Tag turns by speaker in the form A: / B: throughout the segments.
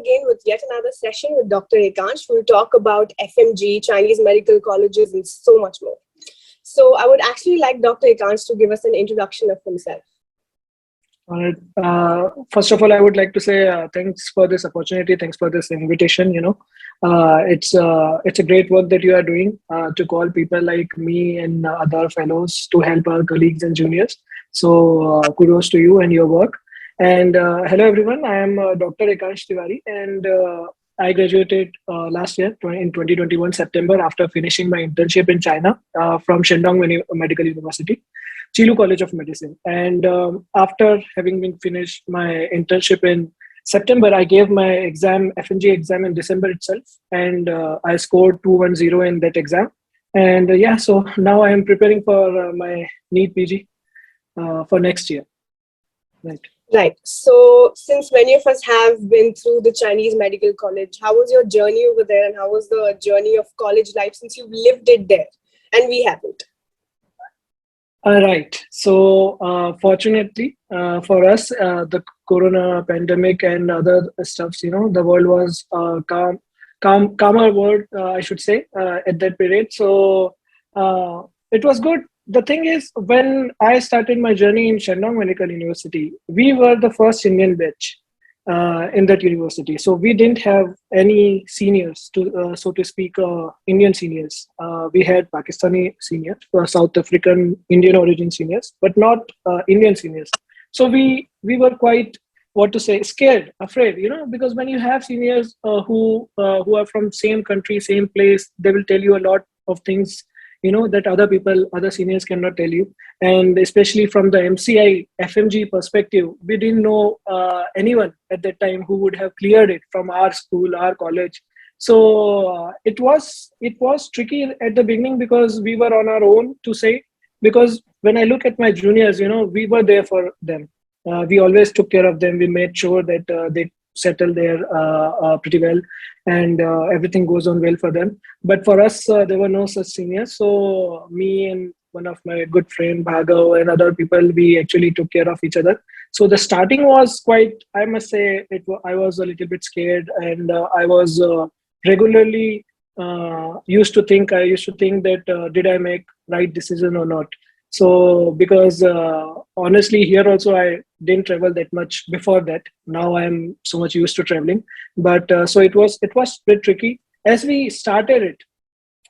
A: again with yet another session with Dr. Ekansh. We'll talk about FMGE, Chinese medical colleges, and so much more. So I would actually like Dr. Ekansh to give us an introduction of himself.
B: All right. First of all, I would like to say thanks for this opportunity. Thanks for this invitation. It's a great work that you are doing to call people like me and other fellows to help our colleagues and juniors. So kudos to you and your work. And hello, everyone. I am Dr. Ekansh Tiwari, and I graduated last year in 2021 September after finishing my internship in China from Shandong Medical University. Chilu College of Medicine. And after having been finished my internship in September, I gave my exam, FMGE exam in December itself. And I scored 210 in that exam. And so now I am preparing for my NEET PG for next year. Right.
A: Right. So since many of us have been through the Chinese medical college, how was your journey over there? And how was the journey of college life since you lived it there and we haven't?
B: Right. So, fortunately for us, the corona pandemic and other stuffs, the world was calmer world, I should say, at that period. So, it was good. The thing is, when I started my journey in Shandong Medical University, we were the first Indian batch in that university. So we didn't have any seniors, so to speak, Indian seniors. We had Pakistani seniors, South African, Indian origin seniors, but not Indian seniors. So we were quite, scared, afraid, because when you have seniors who are from same country, same place, they will tell you a lot of things that other seniors cannot tell you. And especially from the MCI FMG perspective, we didn't know anyone at that time who would have cleared it from our school, our college. So it was tricky at the beginning because we were on our own to say, because when I look at my juniors, we were there for them. We always took care of them. We made sure that they settle there pretty well, and everything goes on well for them. But for us, there were no such seniors. So me and one of my good friend Bhargav and other people, we actually took care of each other. So the starting was quite, I must say, I was a little bit scared, and I was regularly used to think that did I make right decision or not. So because honestly, here also I didn't travel that much before that. Now I'm so much used to traveling, but so it was a bit tricky as we started it.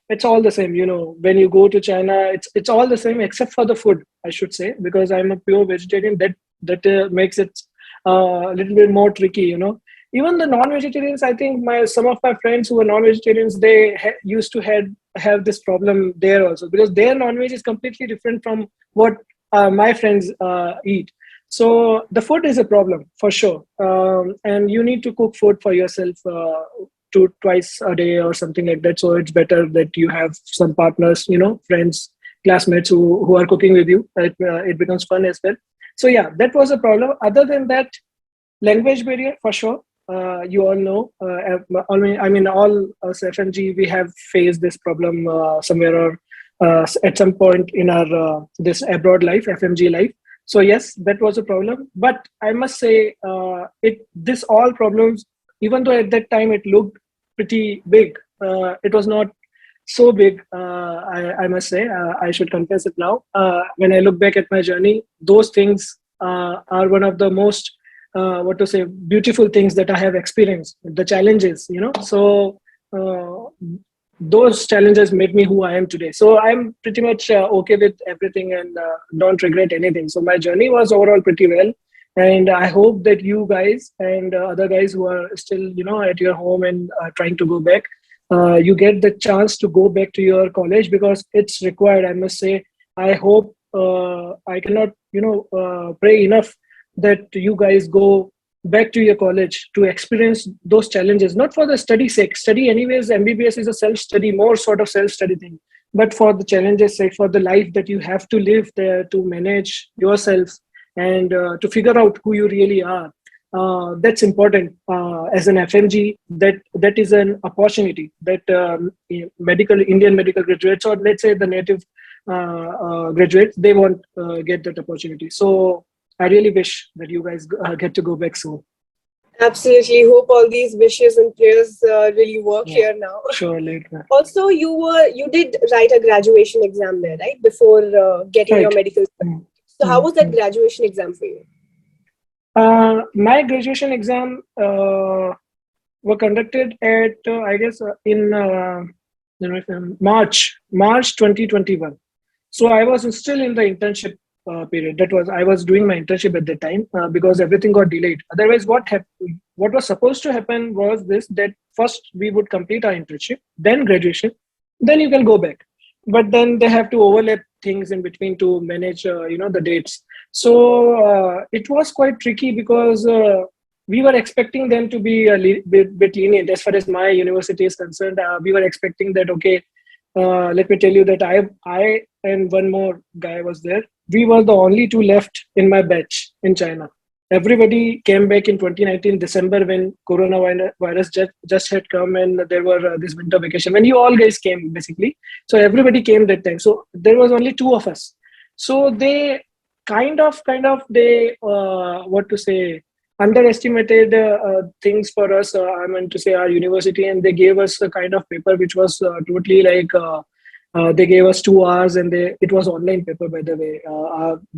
B: It's all the same, when you go to China, it's all the same except for the food, I should say, because I'm a pure vegetarian. That makes it a little bit more tricky. Even the non-vegetarians, I think some of my friends who were non-vegetarians, they used to have this problem there also, because their non-veg is completely different from what my friends eat. So the food is a problem for sure, and you need to cook food for yourself twice a day or something like that. So it's better that you have some partners, friends, classmates who are cooking with you. It becomes fun as well. So yeah, that was a problem. Other than that, language barrier for sure. You all know. All us FMG, we have faced this problem somewhere or at some point in our this abroad life, FMG life. So yes, that was a problem. But I must say, this all problems, even though at that time it looked pretty big, it was not so big. I must say, I should confess it now. When I look back at my journey, those things are one of the most beautiful things that I have experienced, the challenges, so those challenges made me who I am today. So I'm pretty much okay with everything and don't regret anything. So my journey was overall pretty well. And I hope that you guys and other guys who are still, at your home and trying to go back, you get the chance to go back to your college, because it's required, I must say. I hope I cannot, pray enough that you guys go back to your college to experience those challenges, not for the study sake. Study anyways, MBBS is a self-study, more sort of self-study thing, but for the challenges sake, for the life that you have to live there, to manage yourself and to figure out who you really are. That's important as an FMG. That is an opportunity that Indian medical graduates, or let's say the native graduates, they won't get that opportunity. So I really wish that you guys get to go back soon.
A: Absolutely. Hope all these wishes and prayers really work
B: Yeah,
A: here now.
B: surely.
A: Also, you did write a graduation exam there, right? Before getting your
B: Right.
A: medical.
B: Mm,
A: So, how was that
B: mm.
A: graduation exam for you?
B: My graduation exam were conducted at I guess in March 2021. So I was still in the internship period. That was I was doing my internship at the time because everything got delayed. Otherwise, what was supposed to happen was this: that first we would complete our internship, then graduation, then you can go back. But then they have to overlap things in between to manage, the dates. So it was quite tricky because we were expecting them to be a bit lenient as far as my university is concerned. We were expecting that okay, let me tell you that I and one more guy was there. We were the only two left in my batch in China. Everybody came back in 2019 December when coronavirus just had come and there were this winter vacation when you all guys came basically. So everybody came that time. So there was only two of us. So they kind of they what to say underestimated things for us. I meant to say our university, and they gave us a kind of paper which was totally like they gave us 2 hours, and it was online paper by the way,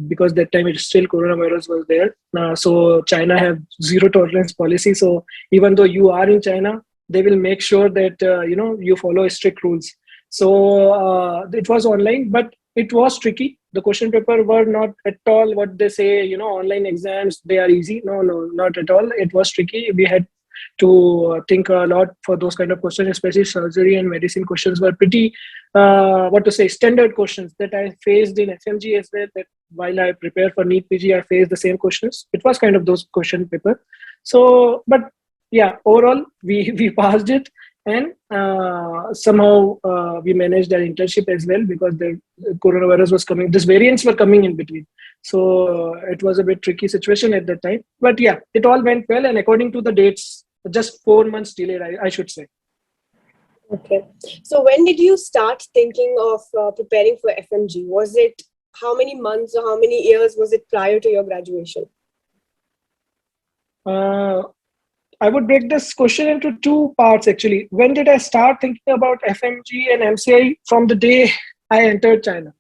B: because that time it still coronavirus was there. So China have zero tolerance policy. So even though you are in China, they will make sure that you follow strict rules. So it was online, but it was tricky. The question paper were not at all what they say, online exams, they are easy. No, no, not at all. It was tricky. We had to think a lot for those kind of questions, especially surgery and medicine questions were pretty, what to say, standard questions that I faced in FMG as well. That while I prepared for NEET PG, I faced the same questions. It was kind of those question paper. So, but yeah, overall, we passed it, and somehow we managed our internship as well because the coronavirus was coming. These variants were coming in between, so it was a bit tricky situation at that time. But yeah, it all went well, and according to the dates, just 4 months delayed, I should say.
A: Okay. So, when did you start thinking of preparing for FMG? Was it how many months or how many years was it prior to your graduation?
B: Uh, I would break this question into two parts actually. When did I start thinking about FMG and MCI? From the day I entered China,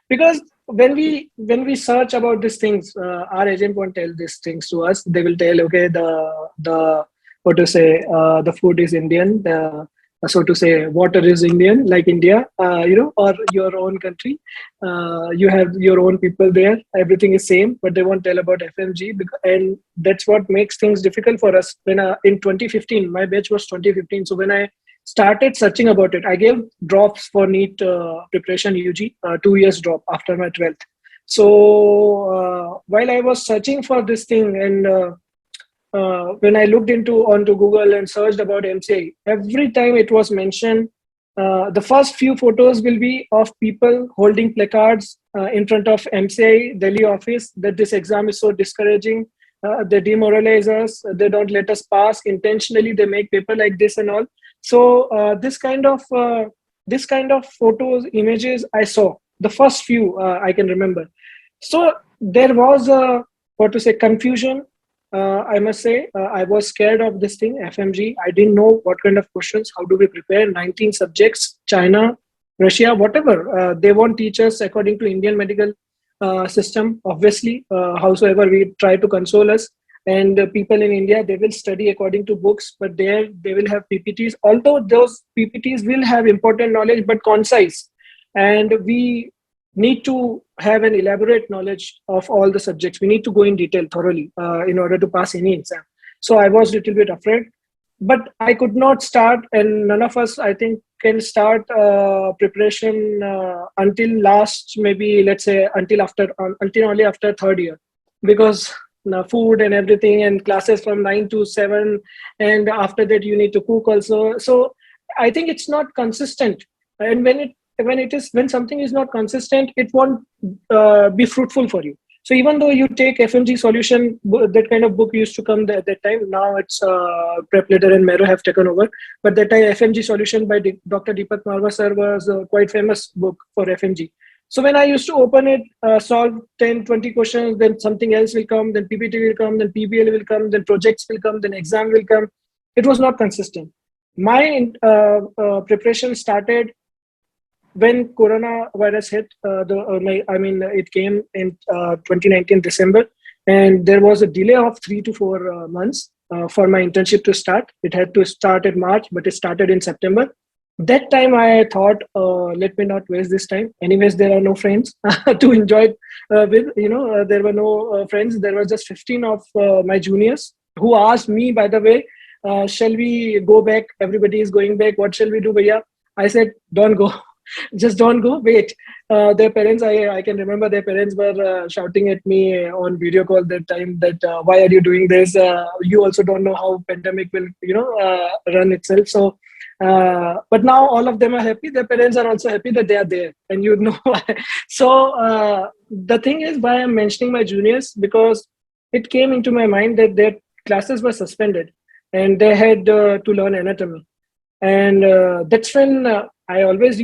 B: because when we search about these things, our agent won't tell these things to us. They will tell, okay, the what to say, the food is Indian, so to say, water is Indian, like India, or your own country. You have your own people there. Everything is same, but they won't tell about FMG, and that's what makes things difficult for us. When in 2015, my batch was 2015, so when I started searching about it, I gave drops for NEET preparation UG, 2 years drop after my 12th. So while I was searching for this thing, and when I looked into onto Google and searched about MCI, every time it was mentioned, the first few photos will be of people holding placards in front of MCI Delhi office that this exam is so discouraging. They demoralize us. They don't let us pass intentionally. They make paper like this and all. So this kind of photos, images I saw the first few I can remember. So there was a what to say confusion. I must say I was scared of this thing FMG. I didn't know what kind of questions. How do we prepare? 19 subjects, China, Russia, whatever they won't teach us according to Indian medical system. Obviously, howsoever we try to console us, and people in India, they will study according to books, but there they will have PPTs. Although those PPTs will have important knowledge, but concise, and we need to have an elaborate knowledge of all the subjects. We need to go in detail thoroughly in order to pass any exam. So I was a little bit afraid, but I could not start, and none of us, I think, can start preparation until last, maybe let's say until only after third year, because food and everything and classes from 9 to 7, and after that you need to cook also. So I think it's not consistent, and when something is not consistent, it won't be fruitful for you. So even though you take FMG solution, that kind of book used to come at that time. Now it's Prep Leader and Mero have taken over. But that time FMG solution by Dr. Deepak Marwa sir was a quite famous book for FMG. So when I used to open it, solve 10, 20 questions, then something else will come, then PPT will come, then PBL will come, then projects will come, then exam will come. It was not consistent. My preparation started when coronavirus hit. It came in 2019 December, and there was a delay of 3 to 4 months for my internship to start. It had to start in March, but it started in September. That time I thought, let me not waste this time. Anyways, there are no friends to enjoy it with. There were no friends. There were just 15 of my juniors who asked me, by the way, shall we go back? Everybody is going back. What shall we do, Bhaiya? I said, don't go. Just don't go. Wait. Their parents, I can remember their parents were shouting at me on video call that time that why are you doing this? You also don't know how pandemic will, run itself. So, but now all of them are happy. Their parents are also happy that they are there, and you know why. So the thing is, why I'm mentioning my juniors, because it came into my mind that their classes were suspended, and they had to learn anatomy, and that's when I always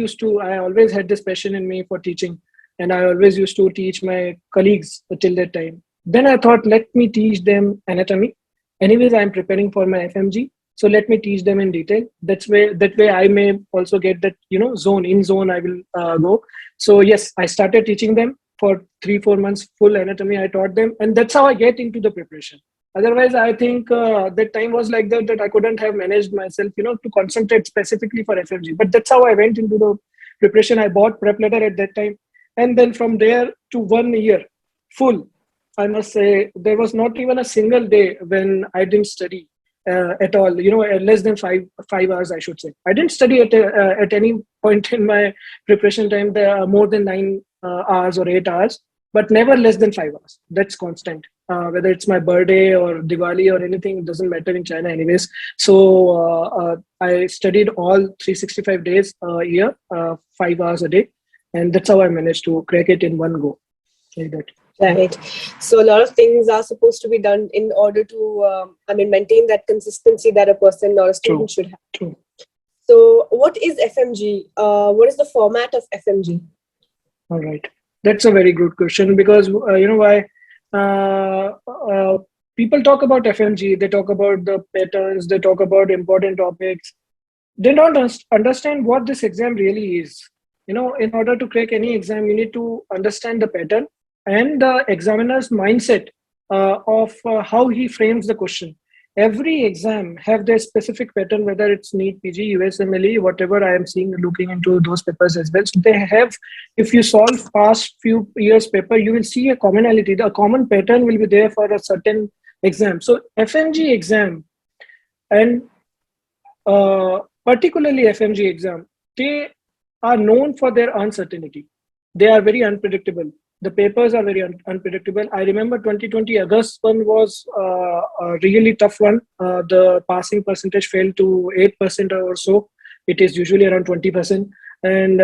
B: had this passion in me for teaching, and I always used to teach my colleagues till that time. Then I thought, let me teach them anatomy. Anyways, I'm preparing for my FMG, so let me teach them in detail. That way I may also get that zone I will go. So yes, I started teaching them for 3-4 months full anatomy. I taught them, and that's how I get into the preparation. Otherwise, I think that time was like that I couldn't have managed myself, to concentrate specifically for FMG. But that's how I went into the preparation. I bought prep letter at that time, and then from there to 1 year full, I must say there was not even a single day when I didn't study at all. Less than five hours, I should say. I didn't study at any point in my preparation time. There are more than 9 hours or 8 hours, but never less than 5 hours. That's constant. Whether it's my birthday or Diwali or anything, it doesn't matter in China, anyways. So I studied all 365 days a year, 5 hours a day, and that's how I managed to crack it in one go, like that.
A: Right. So a lot of things are supposed to be done in order to, maintain that consistency that a person or a student should have.
B: True.
A: So what is FMG? What is the format of FMG?
B: All right. That's a very good question, because you know why people talk about FMG, they talk about the patterns, they talk about important topics. They don't understand what this exam really is. In order to crack any exam, you need to understand the pattern and the examiner's mindset of how he frames the question. Every exam have their specific pattern, whether it's NEET, PG, USMLE, whatever. I am seeing, looking into those papers as well. So they have, if you solve past few years paper, you will see a commonality. The common pattern will be there for a certain exam. So FMG exam, and particularly FMG exam, they are known for their uncertainty. They are very unpredictable. The papers are very unpredictable. I remember 2020 August one was a really tough one. The passing percentage fell to 8% or so. It is usually around 20%, and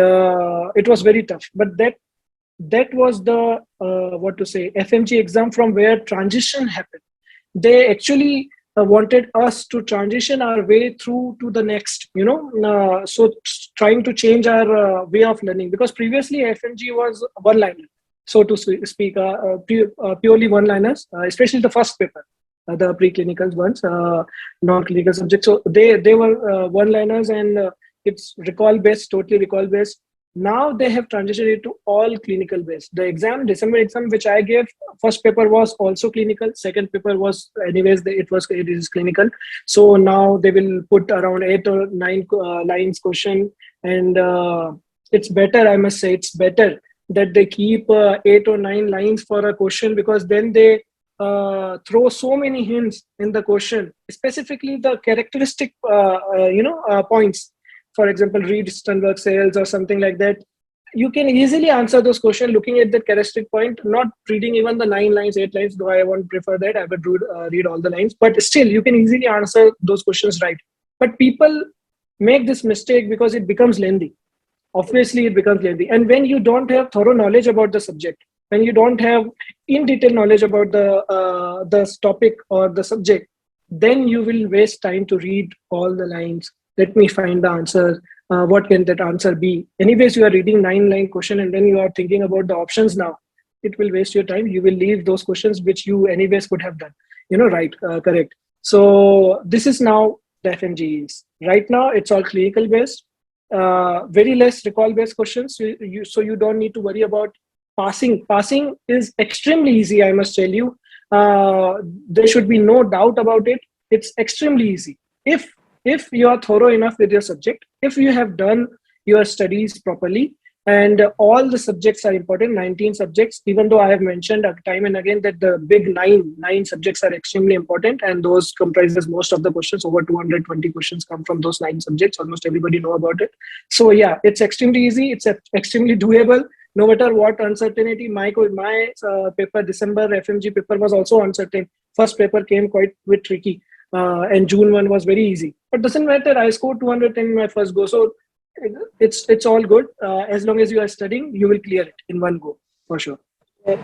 B: it was very tough. But that was the FMG exam from where transition happened. They actually wanted us to transition our way through to the next, so trying to change our way of learning, because previously FMG was one liner, so to speak, purely one liners, especially the first paper, the preclinical ones, non-clinical subjects. So they were one liners, and it's recall based, totally recall based. Now they have transitioned it to all clinical based. The December exam which I gave, first paper was also clinical, second paper was anyways it is clinical. So now they will put around 8 or 9 lines question, and it's better, I must say, it's better that they keep 8 or 9 lines for a question, because then they throw so many hints in the question, specifically the characteristic points. For example, read Sternberg cells or something like that. You can easily answer those questions looking at the characteristic point, not reading even the 9 lines, 8 lines, though I won't prefer that. I would read all the lines, but still you can easily answer those questions right. But people make this mistake because it becomes lengthy. Obviously, it becomes lengthy. And when you don't have thorough knowledge about the subject, when you don't have in detail knowledge about the topic or the subject, then you will waste time to read all the lines. Let me find the answer. what can that answer be? Anyways, you are reading 9-line question and then you are thinking about the options now. It will waste your time. You will leave those questions which you anyways could have done. Right, correct. So this is now the FMGEs. Right now, it's all clinical based, very less recall based questions. So you don't need to worry about passing. Passing is extremely easy, I must tell you. There should be no doubt about it. It's extremely easy. If you are thorough enough with your subject, if you have done your studies properly, and all the subjects are important, 19 subjects, even though I have mentioned time and again that the big nine subjects are extremely important, and those comprises most of the questions. Over 220 questions come from those 9 subjects. Almost everybody know about it. So yeah, it's extremely easy. It's extremely doable. No matter what uncertainty, my paper, December FMG paper was also uncertain. First paper came quite a bit tricky, and June one was very easy. But doesn't matter. I scored 210 in my first go. So it's all good. As long as you are studying, you will clear it in one go for sure.
A: Right.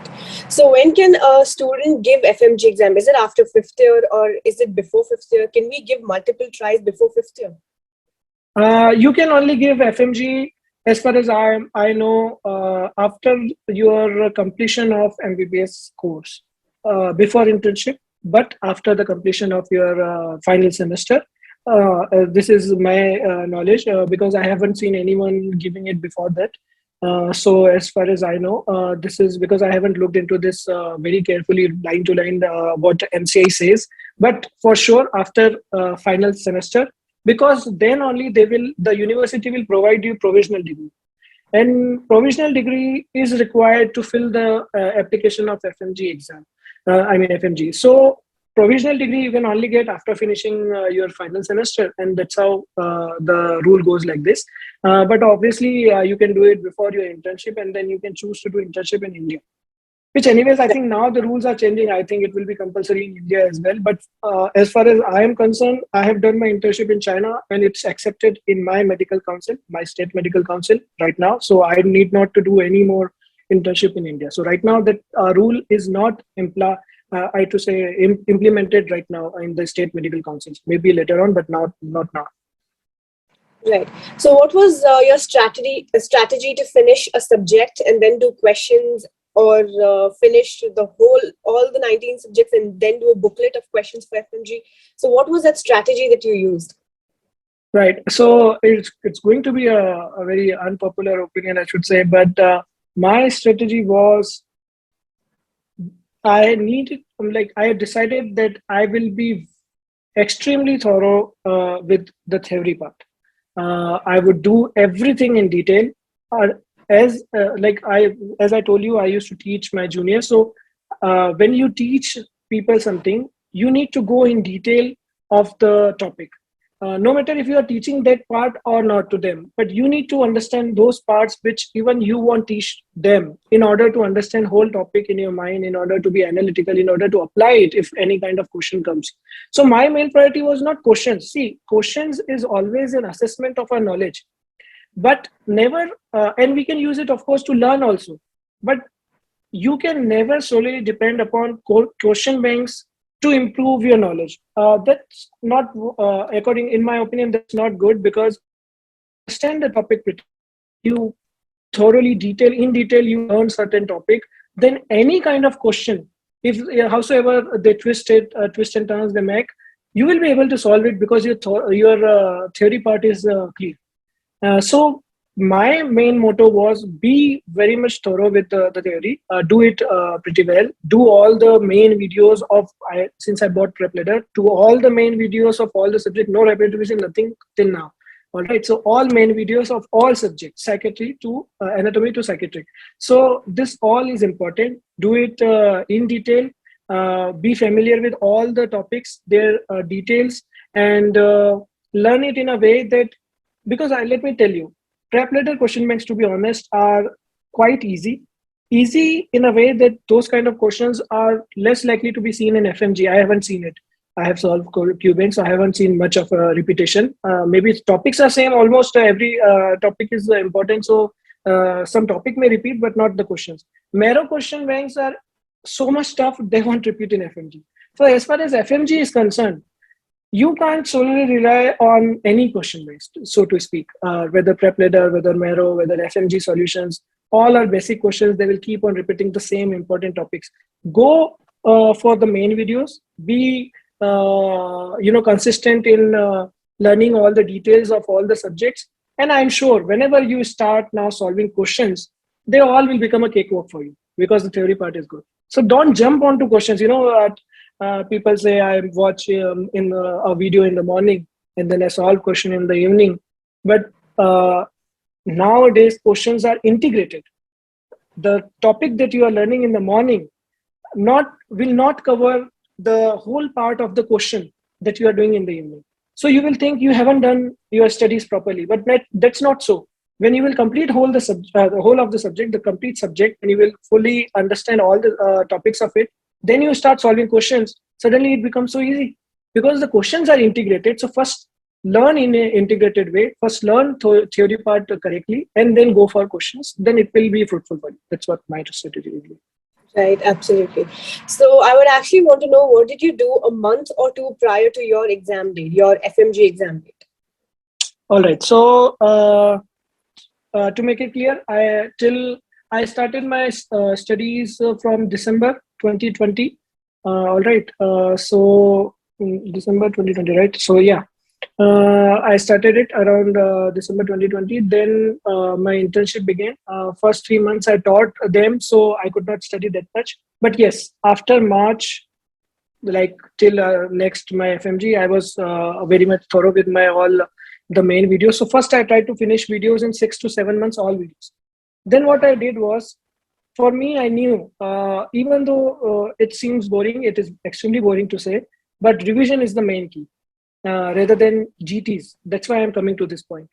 A: So when can a student give FMG exam? Is it after 5th year or is it before 5th year? Can we give multiple tries before 5th year?
B: You can only give FMG, as far as I know, after your completion of MBBS course, before internship, but after the completion of your final semester. This is my knowledge, because I haven't seen anyone giving it before that. So as far as I know, this is because I haven't looked into this very carefully, line to line, what MCI says. But for sure, after final semester, because then only the university will provide you provisional degree, and provisional degree is required to fill the application of FMG exam. FMG. So provisional degree you can only get after finishing your final semester, and that's how the rule goes like this. But obviously, you can do it before your internship, and then you can choose to do internship in India. Which, anyways, I think now the rules are changing. I think it will be compulsory in India as well. But as far as I am concerned, I have done my internship in China, and it's accepted in my medical council, my state medical council right now. So I need not to do any more internship in India. So right now that rule is not implemented right now in the state medical councils. Maybe later on, but not now.
A: Right. So what was your strategy to finish a subject and then do questions, or finish all the 19 subjects and then do a booklet of questions for FMG? So what was that strategy that you used?
B: Right. So it's going to be a very unpopular opinion, I should say, but my strategy was, I have decided that I will be extremely thorough with the theory part. I would do everything in detail. As I told you, I used to teach my juniors. So when you teach people something, you need to go in detail of the topic. No matter if you are teaching that part or not to them, but you need to understand those parts which even you won't teach them, in order to understand whole topic in your mind, in order to be analytical, in order to apply it if any kind of question comes. So my main priority was not questions. See, questions is always an assessment of our knowledge, but never, and we can use it, of course, to learn also. But you can never solely depend upon question banks to improve your knowledge. That's not, in my opinion, that's not good, because understand the topic, you thoroughly in detail you learn certain topic, then any kind of question, if howsoever they twist and turns they make, you will be able to solve it, because your theory part is clear. So my main motto was, be very much thorough with the theory, do it pretty well, do all the main videos since I bought prep letter, do all the main videos of all the subject, no repetition, nothing till now. All right, so all main videos of all subjects, psychiatry to anatomy to psychiatry. So this all is important. Do it in detail, be familiar with all the topics, their details, and learn it in a way that, because let me tell you, prep letter question banks, to be honest, are quite easy in a way that those kind of questions are less likely to be seen in FMG. I haven't seen it. I have solved Q banks, so I haven't seen much of a repetition. Maybe topics are same, almost every topic is important, so some topic may repeat, but not the questions. Marrow question banks are so much tough, they won't repeat in FMG. So as far as FMG is concerned, you can't solely rely on any question based, so to speak. Whether prep leader, whether Mero, whether FMG solutions, all are basic questions. They will keep on repeating the same important topics. Go for the main videos. Be consistent in learning all the details of all the subjects. And I'm sure whenever you start now solving questions, they all will become a cakewalk for you because the theory part is good. So don't jump onto questions. People say I watch in a video in the morning and then I solve question in the evening. But nowadays questions are integrated. The topic that you are learning in the morning not will not cover the whole part of the question that you are doing in the evening. So you will think you haven't done your studies properly, but that's not so. When you will complete the whole of the subject, the complete subject, and you will fully understand all the topics of it, then you start solving questions. Suddenly it becomes so easy because the questions are integrated. So first learn in an integrated way. First learn theory part correctly, and then go for questions. Then it will be fruitful for you. That's what my strategy will be.
A: Right, absolutely. So I would actually want to know, what did you do a month or two prior to your exam date, your FMG exam date?
B: All right. So to make it clear, I started my studies from December 2020. All right. December 2020, right? So yeah, I started it around December 2020. Then my internship began. First 3 months I taught them, so I could not study that much. But yes, after March, like till next my FMG, I was very much thorough with my all the main videos. So first I tried to finish videos in 6 to 7 months, all videos. Then what I did was, for me, I knew, even though it seems boring, it is extremely boring to say, but revision is the main key rather than GTs. That's why I'm coming to this point.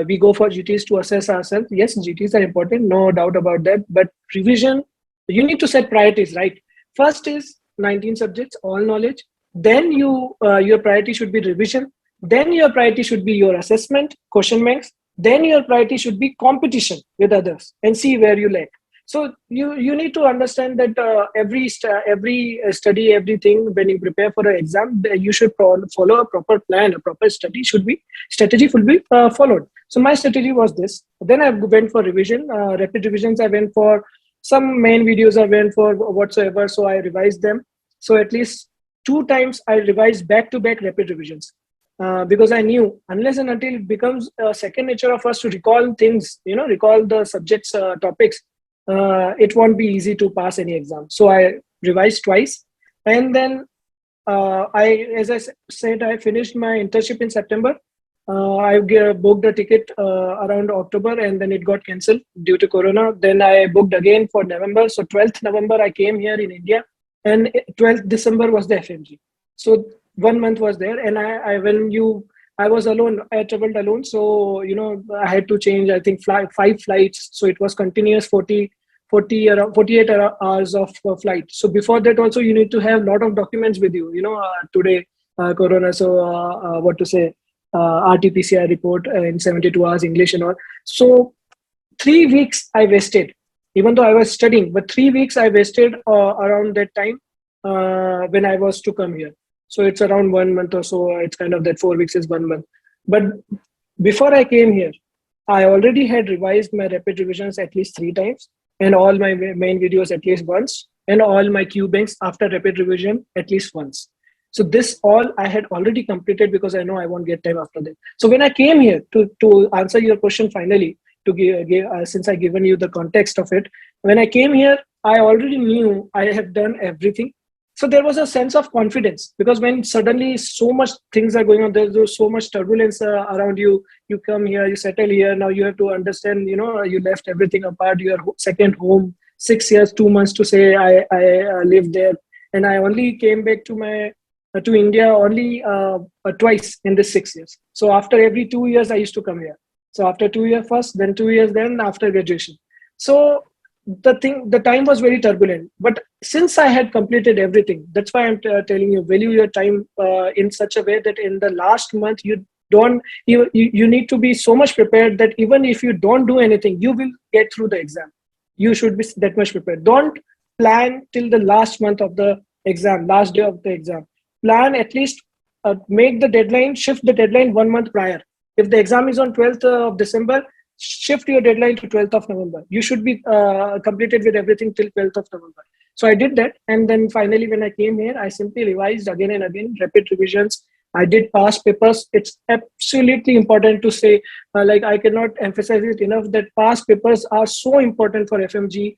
B: We go for GTs to assess ourselves. Yes, GTs are important, no doubt about that. But revision, you need to set priorities, right? First is 19 subjects, all knowledge. Then your priority should be revision. Then your priority should be your assessment, question banks. Then your priority should be competition with others and see where you lack. So you need to understand that every study, everything, when you prepare for an exam, you should follow a proper plan. A proper strategy should be followed. So my strategy was this. Then I went for revision, rapid revisions. I went for some main videos. I went for whatsoever. So I revised them. So at least 2 times I revised back to back rapid revisions. Because I knew unless and until it becomes second nature of us to recall things, recall the subjects, topics, it won't be easy to pass any exam. So I revised twice, and then as I said, I finished my internship in September. I booked a ticket around October, and then it got cancelled due to Corona. Then I booked again for November. So 12th November, I came here in India, and 12th December was the FMG. So 1 month was there, and I was alone. I traveled alone, so I had to change. I think 5 flights, so it was continuous around 48 hours of flight. So before that, also you need to have a lot of documents with you. Today Corona, so what to say, RT-PCR report in 72 hours, English and all. So 3 weeks I wasted, even though I was studying. But 3 weeks I wasted around that time when I was to come here. So it's around 1 month or so. It's kind of that 4 weeks is 1 month. But before I came here, I already had revised my rapid revisions at least 3 times, and all my main videos at least once, and all my Q banks after rapid revision at least once. So this all I had already completed because I know I won't get time after that. So when I came here to answer your question finally, to give since I given you the context of it, when I came here, I already knew I have done everything. So there was a sense of confidence, because when suddenly so much things are going on, there's so much turbulence around you. You come here, you settle here. Now you have to understand, you left everything apart, your second home, 6 years, 2 months to say I lived there. And I only came back to India only twice in this 6 years. So after every 2 years, I used to come here. So after 2 years first, then 2 years, then after graduation. So the time was very turbulent, but since I had completed everything, that's why I'm telling you, value your time in such a way that in the last month you need to be so much prepared that even if you don't do anything, you will get through the exam. You should be that much prepared. Don't plan till the last month of the exam, last day of the exam. Plan at least make the deadline, shift the deadline 1 month prior. If the exam is on 12th of December, shift your deadline to 12th of November. You should be completed with everything till 12th of November. So I did that. And then finally, when I came here, I simply revised again and again, rapid revisions. I did past papers. It's absolutely important to say, like I cannot emphasize it enough, that past papers are so important for FMG,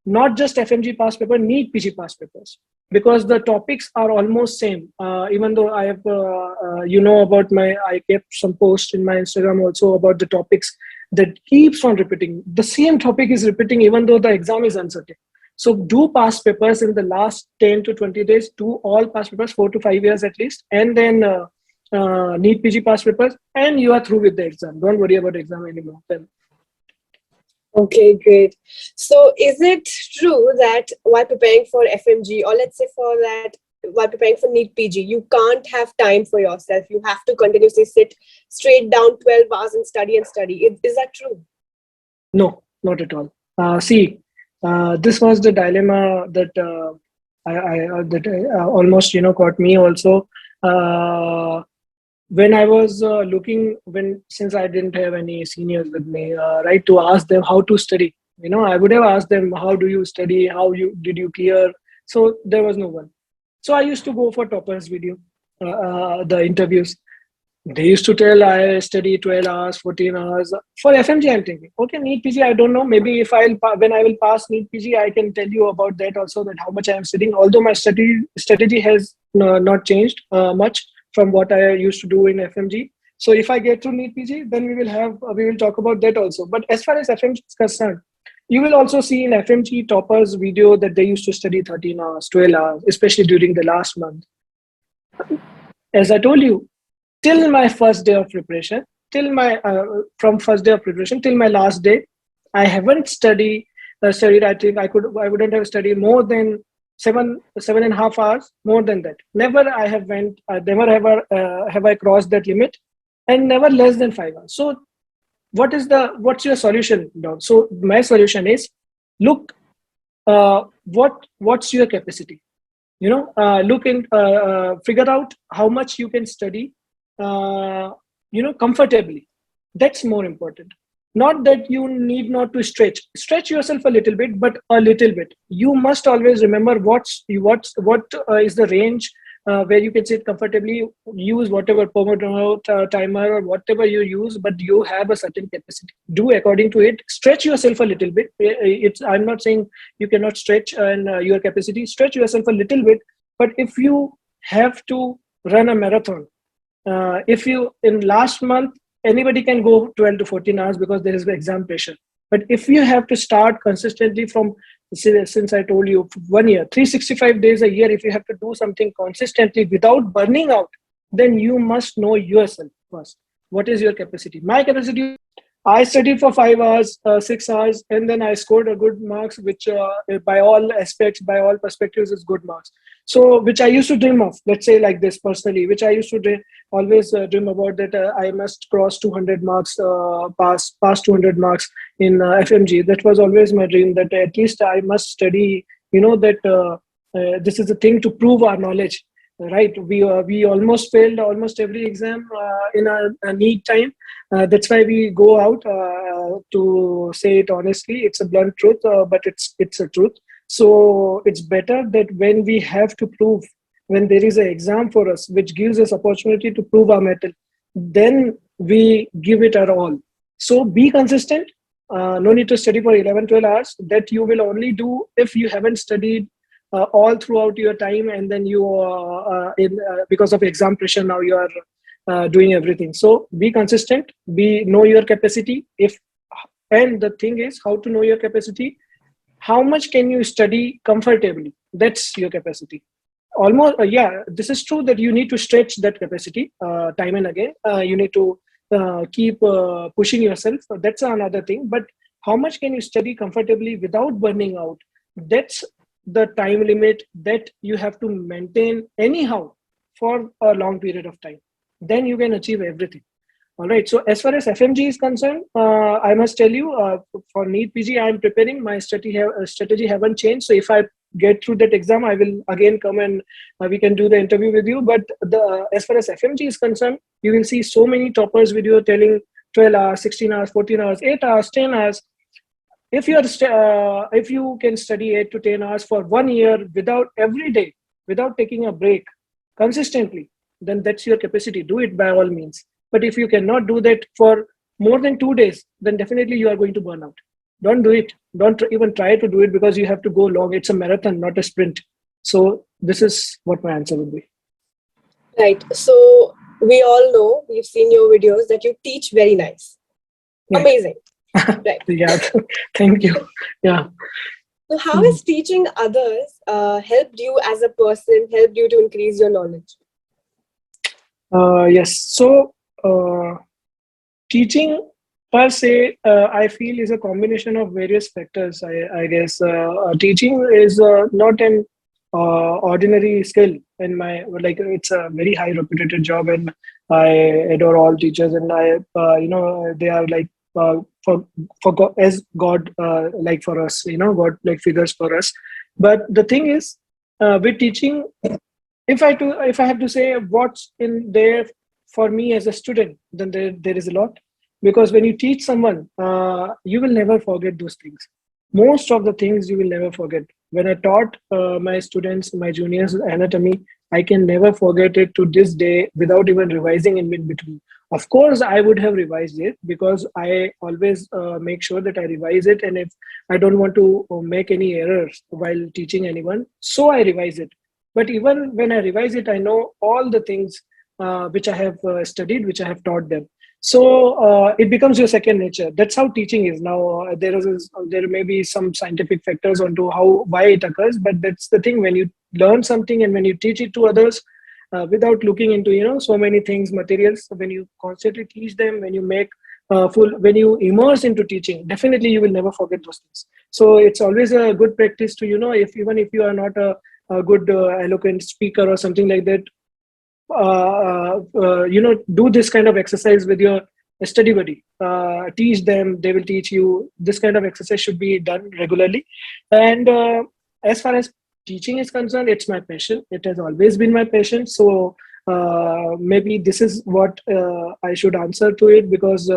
B: not just FMG past paper, NEET PG past papers, because the topics are almost same. Even though I have, about I kept some posts in my Instagram also about the topics that keeps on repeating. The same topic is repeating even though the exam is uncertain. So do past papers in the last 10 to 20 days, do all past papers, 4 to 5 years at least, and then NEET PG past papers, and you are through with the exam. Don't worry about exam anymore. Then.
A: Okay, great. So is it true that while preparing for FMG, or let's say for that, while preparing for NEET PG, you can't have time for yourself? You have to continuously sit straight down 12 hours and study and study. Is that true?
B: No, not at all. See, this was the dilemma that almost caught me also. When I was looking, since I didn't have any seniors with me, right, to ask them how to study. I would have asked them, how do you study? Did you clear? So there was no one. So I used to go for toppers video, the interviews. They used to tell I study 12 hours, 14 hours. For FMG, I'm thinking, okay, NEET PG, I don't know. Maybe when I will pass NEET PG, I can tell you about that also, that how much I am studying. Although my strategy has not changed much from what I used to do in FMG. So if I get through NEET PG, then we will talk about that also. But as far as FMG is concerned, you will also see in FMG toppers video that they used to study 13 hours, 12 hours, especially during the last month. As I told you, till my first day of preparation, from first day of preparation till my last day, I haven't studied. I think I wouldn't have studied more than 7.5 hours. More than that, never I have went. Never ever have I crossed that limit, and never less than 5 hours. So, what's your solution, Doc? So my solution is, look, what's your capacity? Look and figure out how much you can study comfortably. That's more important. Not that you need not to stretch yourself a little bit, but a little bit. You must always remember what is the range where you can sit comfortably. Use whatever Pomodoro timer or whatever you use, but you have a certain capacity. Do according to it. Stretch yourself a little bit. I'm not saying you cannot stretch and your capacity. Stretch yourself a little bit. But if you have to run a marathon, if you in last month, anybody can go 12 to 14 hours because there is exam pressure. But if you have to start consistently from, since I told you, 1 year, 365 days a year, if you have to do something consistently without burning out, then you must know yourself first. What is your capacity? My capacity, I studied for 5 hours, 6 hours, and then I scored a good marks, which by all aspects, by all perspectives is good marks. So, which I used to dream of, let's say like this personally, which I used to always dream about, that I must cross 200 marks, pass 200 marks in FMG. That was always my dream, that at least I must study, that this is a thing to prove our knowledge. Right, we almost failed almost every exam in a NEET time. That's why we go out to say it honestly. It's a blunt truth, but it's a truth. So it's better that when we have to prove, when there is an exam for us, which gives us opportunity to prove our mettle, then we give it our all. So be consistent. No need to study for 11, 12 hours. That you will only do if you haven't studied all throughout your time, and then you because of exam pressure now you are doing everything. So be consistent, know your capacity. And the thing is, how to know your capacity, how much can you study comfortably? That's your capacity. Almost this is true that you need to stretch that capacity time and again. You need to keep pushing yourself. That's another thing. But how much can you study comfortably without burning out? That's the time limit that you have to maintain anyhow for a long period of time. Then you can achieve everything. All right. So as far as FMG is concerned, I must tell you, for NEET PG, I am preparing. My strategy haven't changed. So if I get through that exam, I will again come and we can do the interview with you. But as far as FMG is concerned, you will see so many toppers video telling 12 hours, 16 hours, 14 hours, 8 hours, 10 hours. If you can study 8 to 10 hours for 1 year without every day, without taking a break consistently, then that's your capacity. Do it by all means. But if you cannot do that for more than 2 days, then definitely you are going to burn out. Don't do it. Don't even try to do it, because you have to go long. It's a marathon, not a sprint. So this is what my answer would be.
A: Right. So we all know, we've seen your videos, that you teach very nice.
B: Yeah.
A: Amazing. Right.
B: Yeah. Thank you. Yeah.
A: So how has teaching others helped you as a person, helped you to increase your knowledge?
B: Yes. So teaching per se, I feel, is a combination of various factors. I guess teaching is not an ordinary skill. In my, like, it's a very high reputed job, and I adore all teachers, and I they are like for God, as God like for us, God like figures for us. But the thing is, with teaching, if I have to say what's in there for me as a student, then there is a lot. Because when you teach someone, you will never forget those things. Most of the things you will never forget. When I taught my students, my juniors, anatomy, I can never forget it to this day without even revising in between. Of course, I would have revised it, because I always make sure that I revise it, and if I don't want to make any errors while teaching anyone, so I revise it. But even when I revise it, I know all the things which I have studied, which I have taught them. So it becomes your second nature. That's how teaching is now. There may be some scientific factors onto why it occurs, but that's the thing. When you learn something and when you teach it to others, without looking into so many things, materials, when you constantly teach them, when you make when you immerse into teaching, definitely you will never forget those things. So it's always a good practice to, if even if you are not a good eloquent speaker or something like that, do this kind of exercise with your study buddy. Teach them, they will teach you. This kind of exercise should be done regularly. And as far as teaching is concerned, it's my passion. It has always been my passion. So maybe this is what I should answer to it, because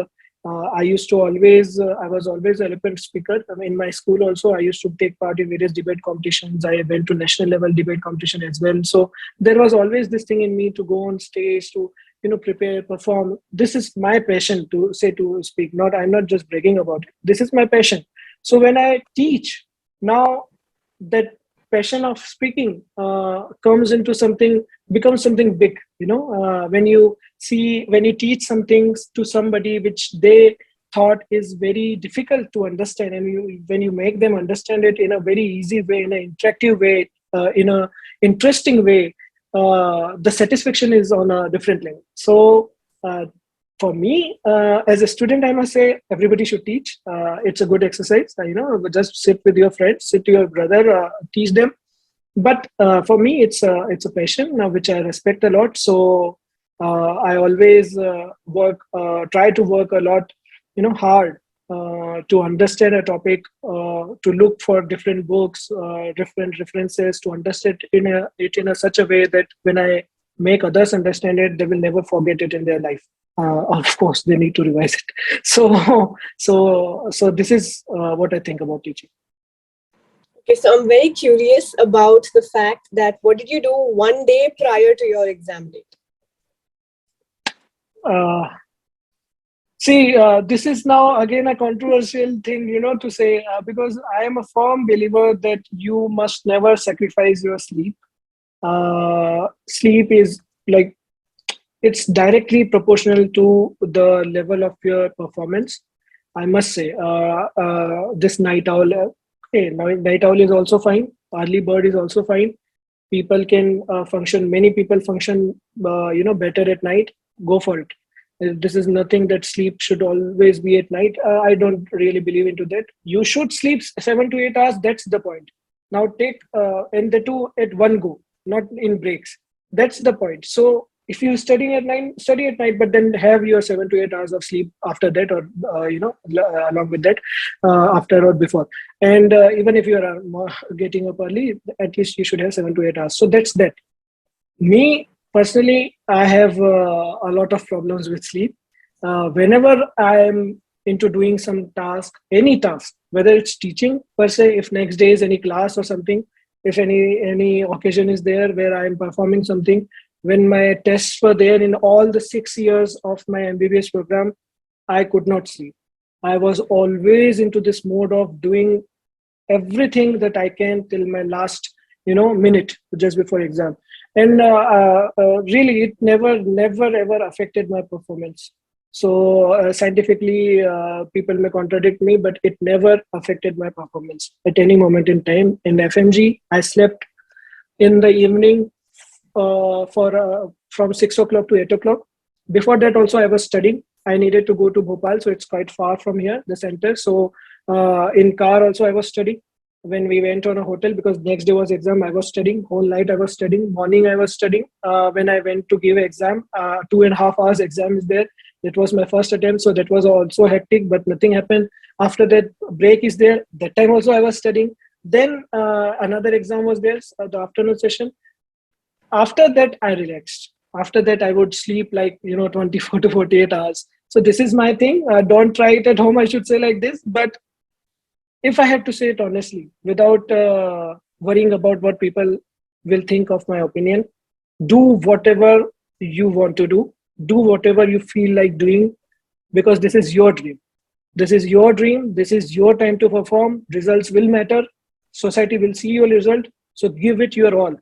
B: I was always an eloquent speaker. I mean, in my school also, I used to take part in various debate competitions. I went to national level debate competition as well. So there was always this thing in me to go on stage, to prepare, perform. This is my passion, to speak. I'm not just bragging about it. This is my passion. So when I teach now, that passion of speaking becomes something big. When you teach some things to somebody which they thought is very difficult to understand, and when you make them understand it in a very easy way, in an interactive way, in a interesting way, the satisfaction is on a different level. So for me, as a student, I must say everybody should teach. It's a good exercise. Just sit with your friends, sit to your brother, teach them. But for me, it's a passion which I respect a lot. So I always try to work a lot, hard to understand a topic, to look for different books, different references, to understand it in a such a way that when I make others understand it, they will never forget it in their life. Of course, they need to revise it. So this is what I think about teaching.
A: Okay, so I'm very curious about the fact that what did you do one day prior to your exam date?
B: This is now again a controversial thing, to say, because I am a firm believer that you must never sacrifice your sleep. Sleep is like, it's directly proportional to the level of your performance. I must say, this night owl, night owl is also fine. Early bird is also fine. People can function. Many people function, better at night. Go for it. This is nothing that sleep should always be at night. I don't really believe into that. You should sleep 7 to 8 hours. That's the point. Now take and the two at one go, not in breaks. That's the point. So if you studying at 9, study at night, but then have your 7 to 8 hours of sleep after that, or along with that, after or before. And even if you are getting up early, at least you should have 7 to 8 hours. So that's that. Me personally, I have a lot of problems with sleep. Whenever I am into doing some task, any task, whether it's teaching per se, if next day is any class or something, if any occasion is there where I am performing something, when my tests were there in all the 6 years of my MBBS program, I could not sleep. I was always into this mode of doing everything that I can till my last, minute just before exam. And really, it never ever affected my performance. So scientifically, people may contradict me, but it never affected my performance at any moment in time. In FMG, I slept in the evening for from 6 o'clock to 8 o'clock. Before that, also I was studying. I needed to go to Bhopal, so it's quite far from here, the center. So in car also I was studying. When we went on a hotel, because next day was exam, I was studying whole night. I was studying morning. I was studying. When I went to give exam, 2.5 hours exam is there. That was my first attempt, so that was also hectic, but nothing happened. After that, break is there. That time also I was studying. Then another exam was there, the afternoon session. After that, I relaxed. After that, I would sleep like 24 to 48 hours. So this is my thing. Don't try it at home, I should say, like this. But if I have to say it honestly, without worrying about what people will think of my opinion, do whatever you want to do. Do whatever you feel like doing, because this is your dream. This is your dream. This is your time to perform. Results will matter. Society will see your result. So give it your all.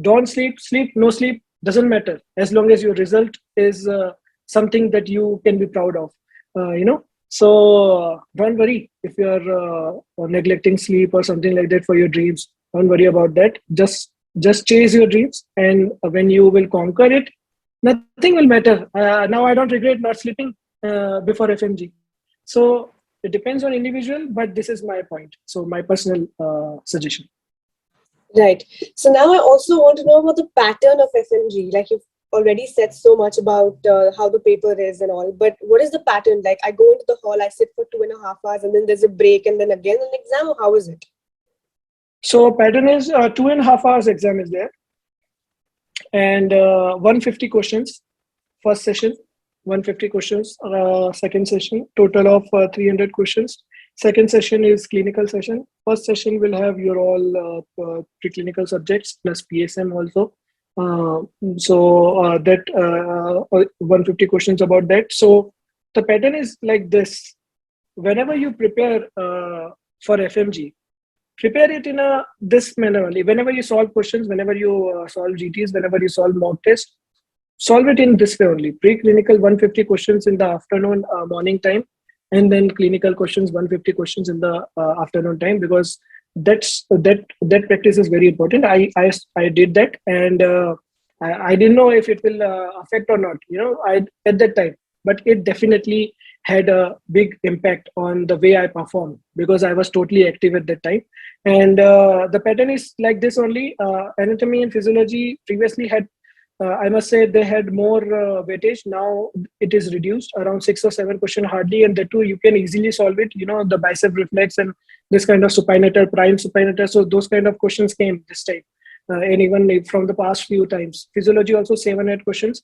B: Don't sleep. Sleep, no sleep, doesn't matter. As long as your result is something that you can be proud of. So don't worry if you're neglecting sleep or something like that for your dreams. Don't worry about that. Just chase your dreams, and when you will conquer it, nothing will matter. Now I don't regret not sleeping before FMG. So it depends on individual, but this is my point. So my personal suggestion.
A: Right. So now I also want to know about the pattern of FMG. Like you've already said so much about how the paper is and all, but what is the pattern? Like I go into the hall, I sit for 2.5 hours, and then there's a break, and then again an exam. Or how is it?
B: So pattern is 2.5 hours exam is there, and 150 questions first session, 150 questions second session, total of 300 questions. Second session is clinical session. First session will have your all preclinical subjects plus PSM also. That 150 questions about that. So the pattern is like this. Whenever you prepare for FMG, prepare it in a this manner only. Whenever you solve questions, whenever you solve GTs, whenever you solve mock tests, solve it in this way only. Preclinical 150 questions in the afternoon, morning time, and then clinical questions 150 questions in the afternoon time, because that practice is very important. I did that, and I didn't know if it will affect or not. I at that time, but it definitely had a big impact on the way I performed, because I was totally active at that time. And the pattern is like this only. Anatomy and physiology previously had, I must say, they had more weightage. Now it is reduced around 6 or 7 questions hardly, and the two you can easily solve it. The bicep reflex and this kind of supinator, prime supinator. So those kind of questions came this time, and even from the past few times. Physiology also 7 8 questions.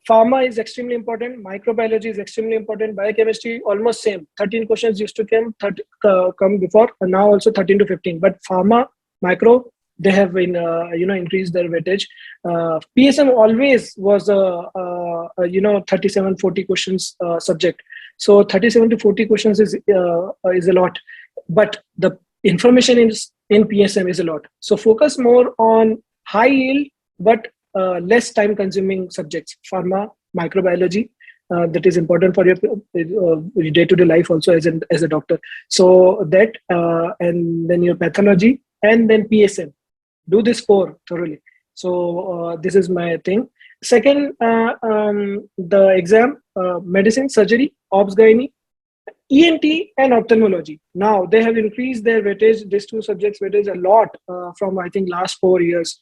B: Pharma is extremely important. Microbiology is extremely important. Biochemistry almost same. 13 questions used to come before, and now also 13 to 15. But pharma, micro, they have been increased their weightage. PSM always was a 37 40 questions subject. So 37 to 40 questions is a lot, but the information in PSM is a lot. So focus more on high yield but less time consuming subjects. Pharma, microbiology, that is important for your day-to-day life also as a doctor. So that, and then your pathology, and then PSM. Do this 4 thoroughly. So this is my thing. Second, the exam, medicine, surgery, obs gynae, ENT, and ophthalmology. Now they have increased their weightage, these two subjects weightage a lot from I think last 4 years.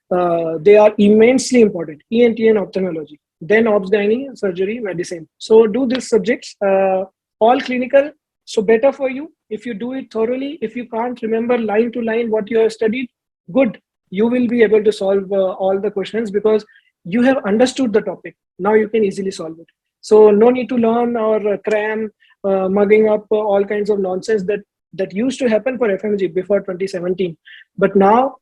B: they are immensely important. ENT and ophthalmology, then obs gynae, surgery, medicine. So do these subjects, all clinical. So better for you if you do it thoroughly. If you can't remember line to line what you have studied, good. You will be able to solve all the questions because you have understood the topic. Now you can easily solve it. So no need to learn or cram, mugging up all kinds of nonsense that used to happen for FMG before 2017. But now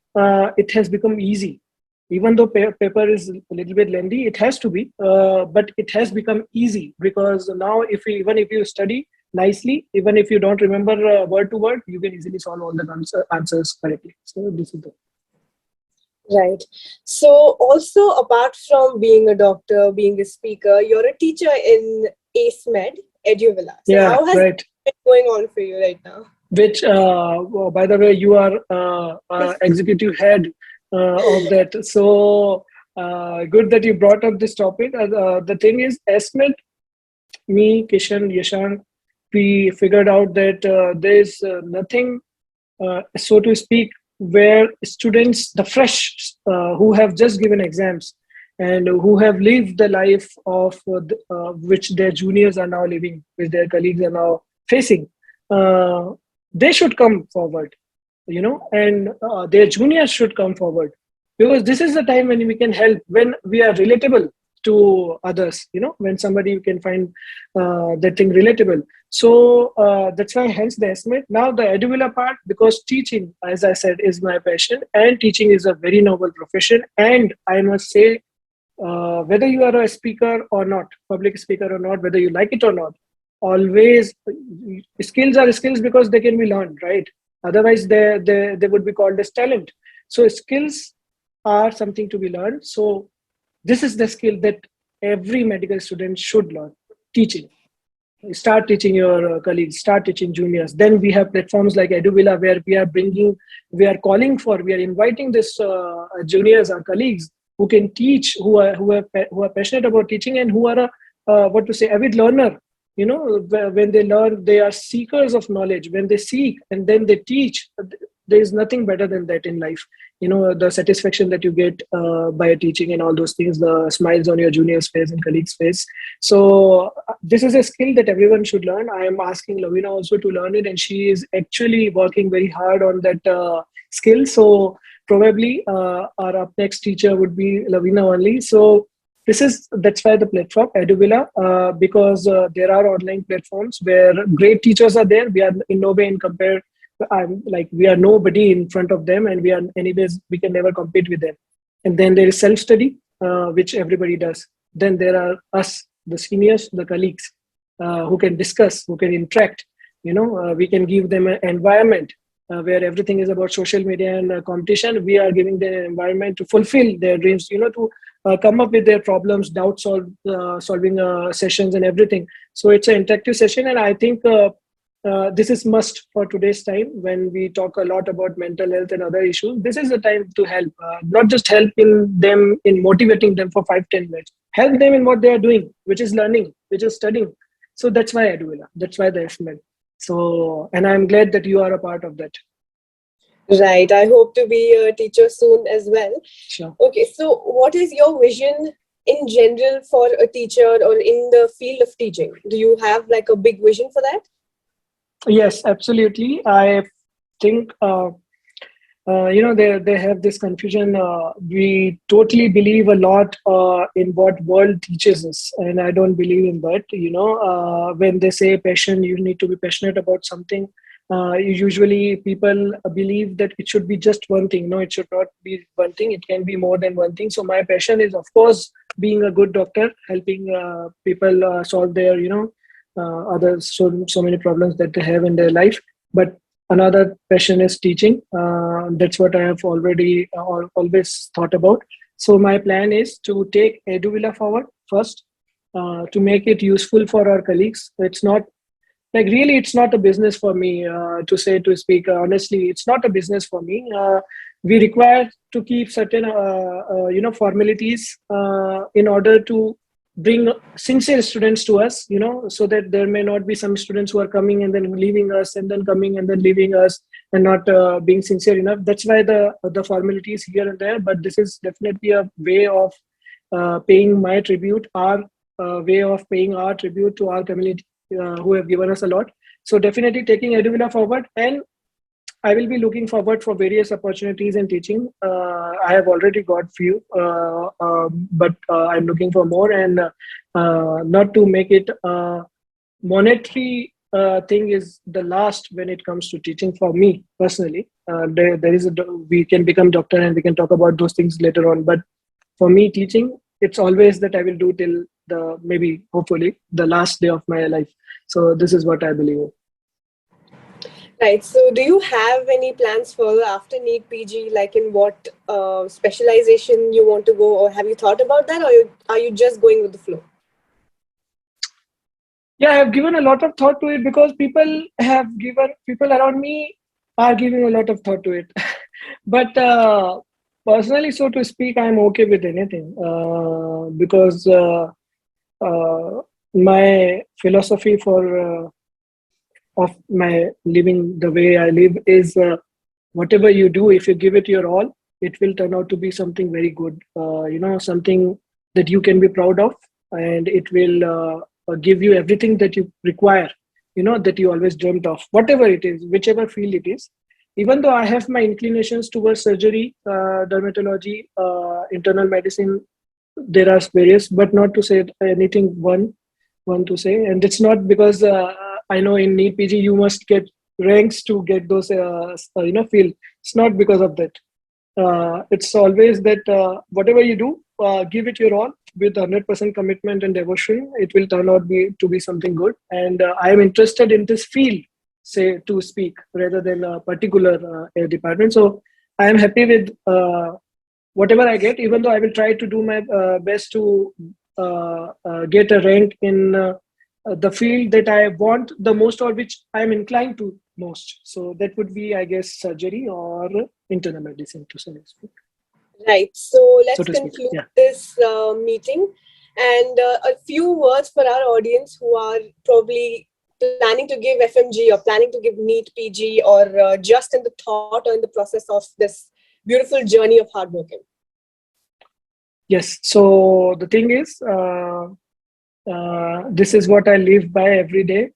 B: it has become easy. Even though paper is a little bit lengthy, it has to be, but it has become easy because now even if you study nicely, even if you don't remember word to word, you can easily solve all the answers correctly. So this is the
A: Right. So also apart from being a doctor, being a speaker, you're a teacher in ACE Med, EduVilla. So
B: yeah,
A: how has it
B: right.
A: been going on for you right now?
B: Which, well, by the way, you are executive head of that. So good that you brought up this topic. The thing is, estimate me, Kishan, Yashan, we figured out that there's nothing, so to speak, where students, the fresh, who have just given exams and who have lived the life of which their juniors are now living, which their colleagues are now facing, uh, they should come forward, and their juniors should come forward because this is the time when we can help, when we are relatable to others, when somebody you can find that thing relatable. So that's why hence the estimate. Now the EduVilla part, because teaching, as I said, is my passion, and teaching is a very noble profession. And I must say, whether you are a speaker or not, public speaker or not, whether you like it or not, always skills are skills because they can be learned, right? Otherwise they would be called as talent. So skills are something to be learned. So this is the skill that every medical student should learn: teaching. Start teaching your colleagues, start teaching juniors. Then we have platforms like EduVilla where we are calling for, we are inviting this juniors, our colleagues who can teach, who are passionate about teaching, and who are what to say, avid learner. When they learn, they are seekers of knowledge. When they seek and then they teach, there is nothing better than that in life. The satisfaction that you get by teaching and all those things, the smiles on your junior's face and colleagues' face. So this is a skill that everyone should learn. I am asking Laveena also to learn it, and she is actually working very hard on that skill. So probably our up next teacher would be Laveena only. So that's why the platform EduVilla, because there are online platforms where great teachers are there. We are in no way in compare. We are nobody in front of them, and we can never compete with them. And then there is self-study, which everybody does. Then there are us, the seniors, the colleagues, who can discuss, who can interact. We can give them an environment where everything is about social media and competition. We are giving them an environment to fulfill their dreams, to come up with their problems, solving sessions and everything. So it's an interactive session, and I think this is must for today's time when we talk a lot about mental health and other issues. This is the time to help, not just help in motivating them for 5-10 minutes. Help them in what they are doing, which is learning, which is studying. So that's why EduVilla. That's why the FML. So, and I'm glad that you are a part of that.
A: Right. I hope to be a teacher soon as well.
B: Sure.
A: Okay. So what is your vision in general for a teacher or in the field of teaching? Do you have like a big vision for that?
B: Yes, absolutely. I think they have this confusion. We totally believe a lot in what world teaches us, and I don't believe in that. When they say passion, you need to be passionate about something. Usually, people believe that it should be just one thing. No, it should not be one thing. It can be more than one thing. So my passion is, of course, being a good doctor, helping people solve their other so many problems that they have in their life. But another passion is teaching. That's what I have always thought about. So my plan is to take EduVilla forward first, to make it useful for our colleagues. It's not like, really, it's not a business for me, to speak honestly. It's not a business for me. We require to keep certain formalities in order to bring sincere students to us, so that there may not be some students who are coming and then leaving us, and then coming and then leaving us, and not being sincere enough. That's why the formalities here and there. But this is definitely a way of paying my tribute, our way of paying our tribute to our community who have given us a lot. So definitely taking Eduvilla forward, and I will be looking forward for various opportunities in teaching. I have already got few, but I'm looking for more, and not to make it monetary thing is the last when it comes to teaching for me personally. There is we can become doctor and we can talk about those things later on. But for me, teaching, it's always that I will do till the maybe hopefully the last day of my life. So this is what I believe in.
A: Right. So, do you have any plans further after NEET PG? Like, in what specialization you want to go, or have you thought about that, or are you just going with the flow?
B: Yeah, I have given a lot of thought to it because people around me are giving a lot of thought to it. But personally, so to speak, I'm okay with anything because my philosophy for of my living the way I live is whatever you do, if you give it your all, it will turn out to be something very good. Something that you can be proud of, and it will give you everything that you require. That you always dreamt of, whatever it is, whichever field it is. Even though I have my inclinations towards surgery, dermatology, internal medicine, there are various, but not to say anything one to say. And it's not because I know in NEET PG you must get ranks to get those field. It's not because of that. It's always that whatever you do, give it your all with 100% commitment and devotion. It will turn out to be something good. And I am interested in this field, say to speak, rather than a particular department. So I am happy with whatever I get, even though I will try to do my best to get a rank in the field that I want the most, or which I am inclined to most. So that would be, I guess, surgery or internal medicine to some extent.
A: Right. So
B: So
A: let's
B: to speak.
A: conclude
B: Yeah.
A: this meeting, and a few words for our audience who are probably planning to give FMG or planning to give NEET PG, or just in the thought or in the process of this beautiful journey of hard working.
B: Yes. So the thing is, this is what I live by every day.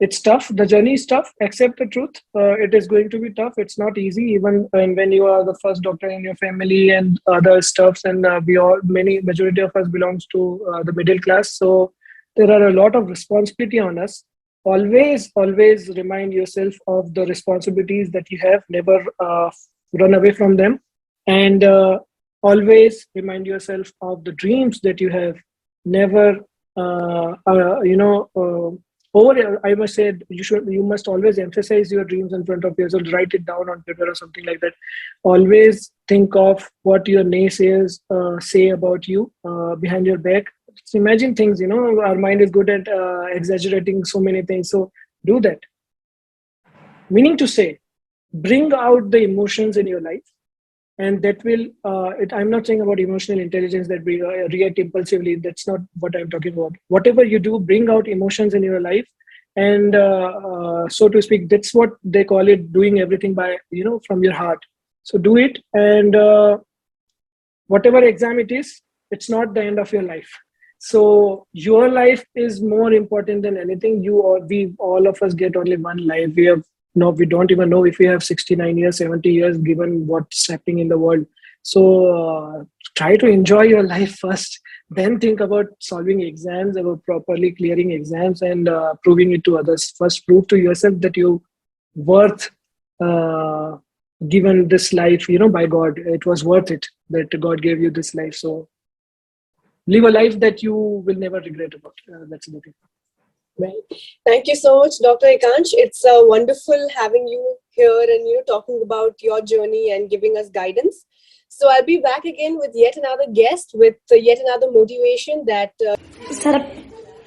B: It's tough. The journey is tough. Accept the truth. It is going to be tough. It's not easy, even when you are the first doctor in your family and other stuffs. And majority of us belongs to the middle class. So there are a lot of responsibility on us. Always remind yourself of the responsibilities that you have. Never run away from them, and always remind yourself of the dreams that you have. Never, over, I must say, you must always emphasize your dreams in front of yourself. Write it down on paper or something like that. Always think of what your naysayers say about you behind your back. Just imagine things. Our mind is good at exaggerating so many things. So do that. Meaning to say, bring out the emotions in your life, and that will. I'm not saying about emotional intelligence that we react impulsively. That's not what I'm talking about. Whatever you do, bring out emotions in your life, and so to speak, that's what they call it, doing everything by from your heart. So do it, and whatever exam it is, it's not the end of your life. So your life is more important than anything. We all of us get only one life. We don't even know if we have 69 years, 70 years, given what's happening in the world. So try to enjoy your life first, then think about solving exams, about properly clearing exams, and proving it to others. First, prove to yourself that you worth given this life, by God. It was worth it that God gave you this life. So live a life that you will never regret about. That's the thing.
A: Right. Thank you so much, Dr. Ekansh. It's wonderful having you here and talking about your journey and giving us guidance. So I'll be back again with yet another guest with yet another motivation that